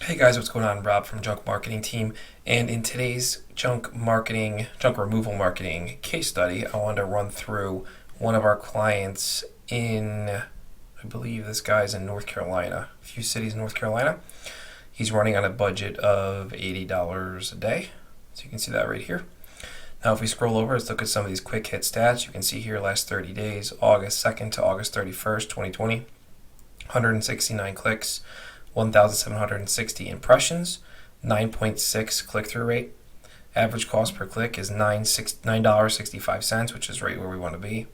Hey guys, what's going on? Rob from Junk Marketing Team, and in today's junk removal marketing case study, I wanted to run through one of our clients in, I believe this guy's in North Carolina, a few cities in North Carolina. He's running on a budget of $80 a day, so you can see that right here. Now if we scroll over, let's look at some of these quick hit stats. You can see here last 30 days, August 2nd to August 31st, 2020, 169 clicks, 1,760 impressions, 9.6 click-through rate. Average cost per click is $9.65, which is right where we want to be.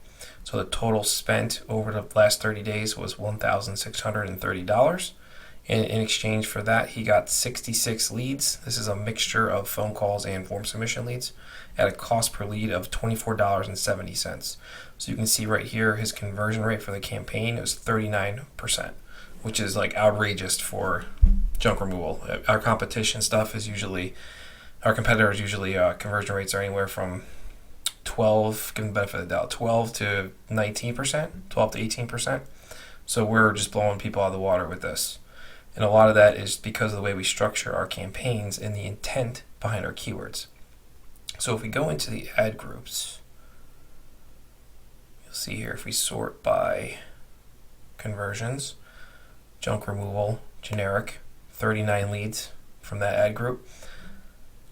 So the total spent over the last 30 days was $1,630. And in exchange for that, he got 66 leads. This is a mixture of phone calls and form submission leads at a cost per lead of $24.70. So you can see right here his conversion rate for the campaign is 39%. Which is like outrageous for junk removal. Our competition stuff is usually, our competitors usually conversion rates are anywhere from 12, given the benefit of the doubt, 12 to 19%, 12 to 18%. So we're just blowing people out of the water with this. And a lot of that is because of the way we structure our campaigns and the intent behind our keywords. So if we go into the ad groups, you'll see here if we sort by conversions, junk removal, generic, 39 leads from that ad group.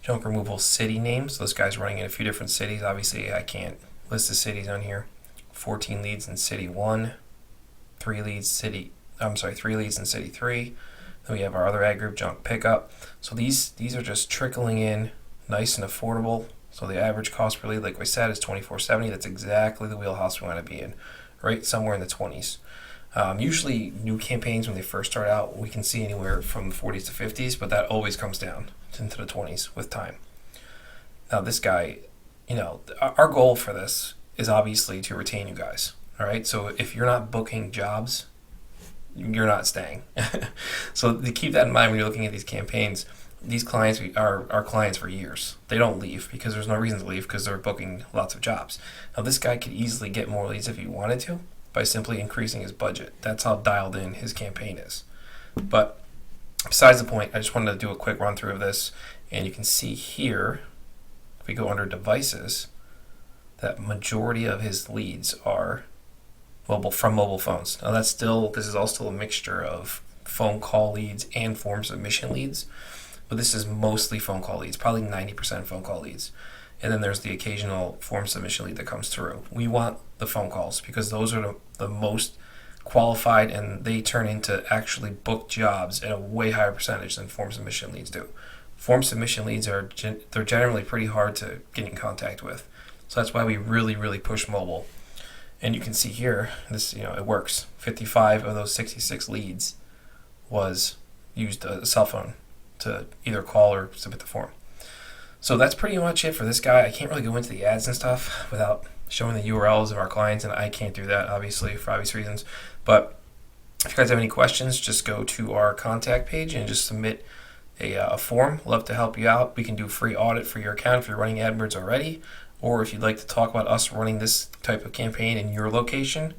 Junk removal city names, so this guy's running in a few different cities. Obviously, I can't list the cities on here. 14 leads in city 1, 3 leads in city 3. Then we have our other ad group, junk pickup. So these are just trickling in nice and affordable. So the average cost per lead, like I said, is $24.70. That's exactly the wheelhouse we want to be in, right somewhere in the 20s. Usually new campaigns when they first start out, we can see anywhere from the 40s to 50s, but that always comes down into the 20s with time. Now this guy, our goal for this is obviously to retain you guys. All right. So if you're not booking jobs, you're not staying. So to keep that in mind when you're looking at these campaigns, these clients are our clients for years. They don't leave because there's no reason to leave because they're booking lots of jobs. Now this guy could easily get more leads if he wanted to, by simply increasing his budget. That's how dialed in his campaign is. But besides the point, I just wanted to do a quick run through of this, and you can see here, if we go under devices, that majority of his leads are from mobile phones. Now this is all still a mixture of phone call leads and form submission leads, but this is mostly phone call leads, probably 90% phone call leads. And then there's the occasional form submission lead that comes through. We want the phone calls because those are the most qualified, and they turn into actually booked jobs at a way higher percentage than form submission leads do. Form submission leads they're generally pretty hard to get in contact with. So that's why we really, really push mobile. And you can see here, this it works. 55 of those 66 leads used a cell phone to either call or submit the form. So that's pretty much it for this guy. I can't really go into the ads and stuff without showing the URLs of our clients, and I can't do that, obviously, for obvious reasons. But if you guys have any questions, just go to our contact page and just submit a form. Love to help you out. We can do a free audit for your account if you're running AdWords already, or if you'd like to talk about us running this type of campaign in your location,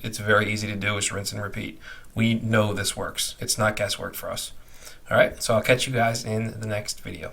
it's very easy to do. It's rinse and repeat. We know this works. It's not guesswork for us. All right, so I'll catch you guys in the next video.